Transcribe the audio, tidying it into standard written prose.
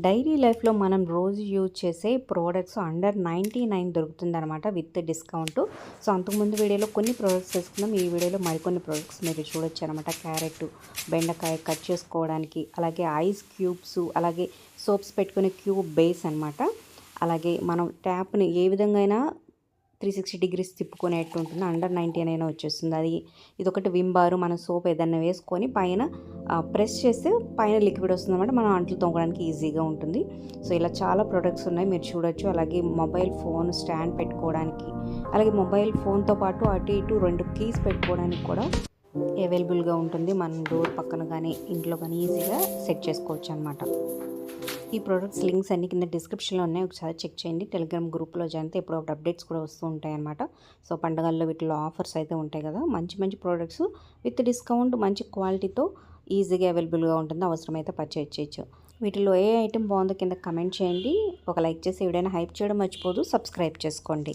Daily లైఫ్‌లో మనం రోజు యూజ్ చేసే ప్రొడక్ట్స్ అండర్ 99 దొరుకుతుందనమాట విత్ డిస్కౌంట్. సో, అంతకుముందు వీడియోలో కొన్ని ప్రొడక్ట్స్ తీసుకున్నాం. ఈ వీడియోలో మరికొన్ని ప్రొడక్ట్స్ మీరు చూడొచ్చనమాట. క్యారెట్, బెండకాయ కట్ చేసుకోవడానికి, అలాగే ఐస్ క్యూబ్స్, అలాగే సోప్స్ పెట్టుకునే క్యూబ్ బేస్ అనమాట. అలాగే మనం ట్యాప్‌ని ఏ విధంగా అయినా 360 డిగ్రీస్ తిప్పుకునేట్టు ఉంటుంది. అండర్ 99 వచ్చేస్తుంది. అది ఇదొకటి విమ్ బారు, మనం సోప్ ఏదన్నా వేసుకొని పైన ప్రెస్ చేస్తే పైన లిక్విడ్ వస్తుందన్నమాట. మనం అంట్లు తోమడానికి ఈజీగా ఉంటుంది. సో, ఇలా చాలా ప్రొడక్ట్స్ ఉన్నాయి, మీరు చూడొచ్చు. అలాగే మొబైల్ ఫోన్ స్టాండ్ పెట్టుకోవడానికి, అలాగే మొబైల్ ఫోన్తో పాటు అటు ఇటు 2 కీస్ పెట్టుకోవడానికి కూడా అవైలబుల్గా ఉంటుంది. మనం డోర్ పక్కన కానీ ఇంట్లో కానీ ఈజీగా సెట్ చేసుకోవచ్చు అనమాట. ఈ ప్రొడక్ట్స్ లింక్స్ అన్ని కింద డిస్క్రిప్షన్లో ఉన్నాయి, ఒకసారి చెక్ చేయండి. టెలిగ్రామ్ గ్రూప్లో జాయిన్ అయితే ఎప్పుడో ఒకటి అప్డేట్స్ కూడా వస్తూ ఉంటాయి అనమాట. సో, పండుగల్లో వీటిలో ఆఫర్స్ అయితే ఉంటాయి కదా, మంచి మంచి ప్రోడక్ట్స్ విత్ డిస్కౌంట్ మంచి క్వాలిటీతో ఈజీగా అవైలబుల్గా ఉంటుంది. అవసరమైతే పర్చేజ్ చేయొచ్చు. వీటిలో ఏ ఐటెం బాగుందో కింద కమెంట్ చేయండి. ఒక లైక్ చేసి ఎవడైనా హైప్ చేయడం మర్చిపోదు. సబ్స్క్రైబ్ చేసుకోండి.